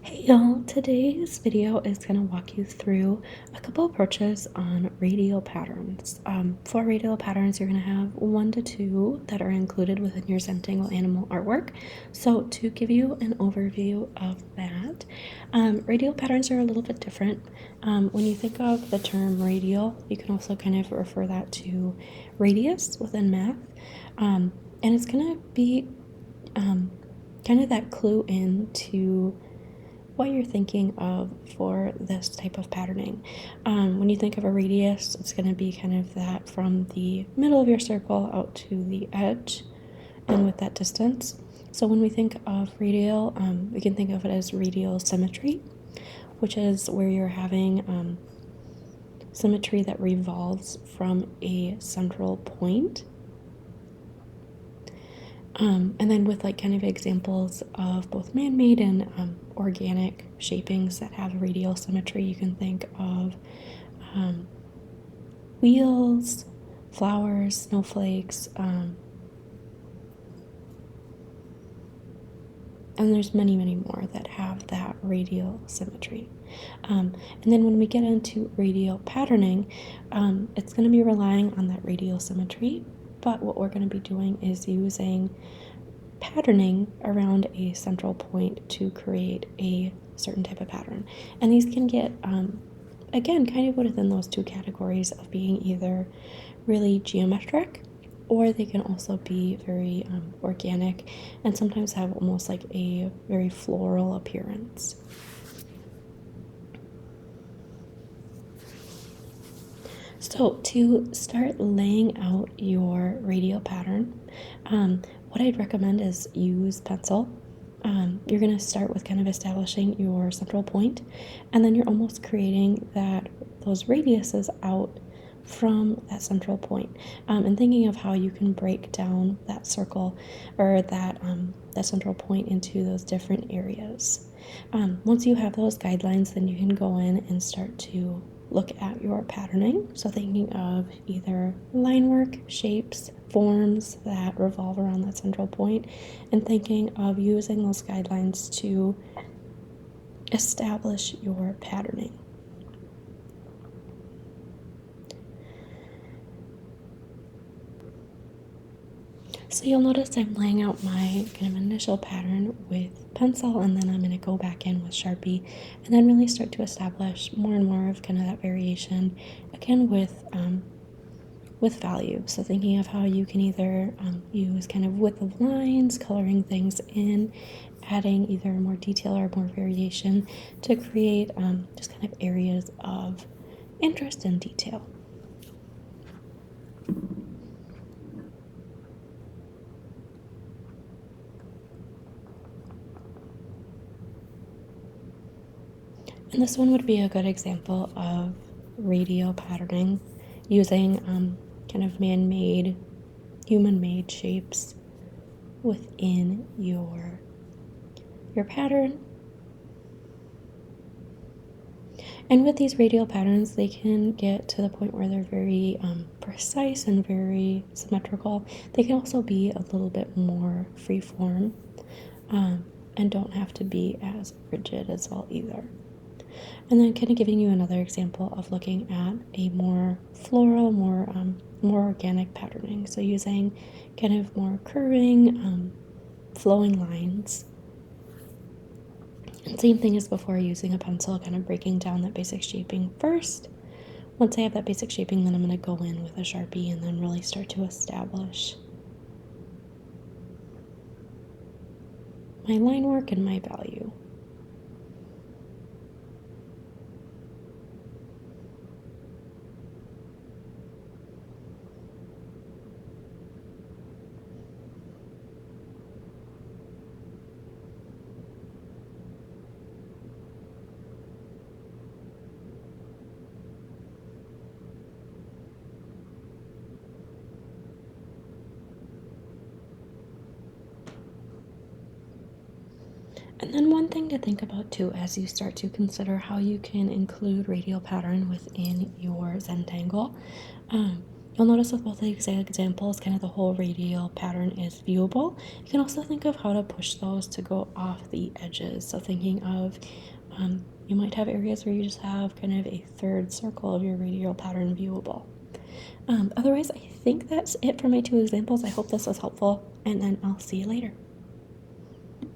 Hey y'all, today's video is going to walk you through a couple approaches on radial patterns. For radial patterns, you're going to have 1 to 2 that are included within your Zentangle animal artwork. So to give you an overview of that, radial patterns are a little bit different. When you think of the term radial, you can also kind of refer that to radius within math. And it's going to be kind of that clue into what you're thinking of for this type of patterning. When you think of a radius, it's going to be kind of that from the middle of your circle out to the edge and with that distance. So when we think of radial, we can think of it as radial symmetry, which is where you're having symmetry that revolves from a central point. And then with like kind of examples of both man-made and organic shapings that have radial symmetry, you can think of wheels, flowers, snowflakes, and there's many more that have that radial symmetry. And then when we get into radial patterning, it's going to be relying on that radial symmetry. But what we're going to be doing is using patterning around a central point to create a certain type of pattern. And these can get, again, kind of within those two categories of being either really geometric or they can also be very organic and sometimes have almost like a very floral appearance. So to start laying out your radial pattern, what I'd recommend is use pencil. You're going to start with kind of establishing your central point, and then you're almost creating those radiuses out from that central point, and thinking of how you can break down that circle or that central point into those different areas. Once you have those guidelines, then you can go in and start to look at your patterning. So thinking of either line work, shapes, forms that revolve around that central point, and thinking of using those guidelines to establish your patterning. So you'll notice I'm laying out my kind of initial pattern with pencil, and then I'm going to go back in with Sharpie and then really start to establish more and more of kind of that variation, again with value. So thinking of how you can either use kind of width of lines, coloring things in, adding either more detail or more variation to create just kind of areas of interest and detail. And this one would be a good example of radial patterning using kind of man-made, human-made shapes within your pattern. And with these radial patterns, they can get to the point where they're very precise and very symmetrical. They can also be a little bit more free-form and don't have to be as rigid as well either. And then kind of giving you another example of looking at a more floral, more organic patterning. So using kind of more curving, flowing lines. And same thing as before, using a pencil, kind of breaking down that basic shaping first. Once I have that basic shaping, then I'm going to go in with a Sharpie and then really start to establish my line work and my value. And then one thing to think about too as you start to consider how you can include radial pattern within your Zentangle, You'll notice with both of these examples, kind of the whole radial pattern is viewable. You can also think of how to push those to go off the edges. So thinking of, you might have areas where you just have kind of a third circle of your radial pattern viewable. Otherwise, I think that's it for my 2 examples. I hope this was helpful, and then I'll see you later.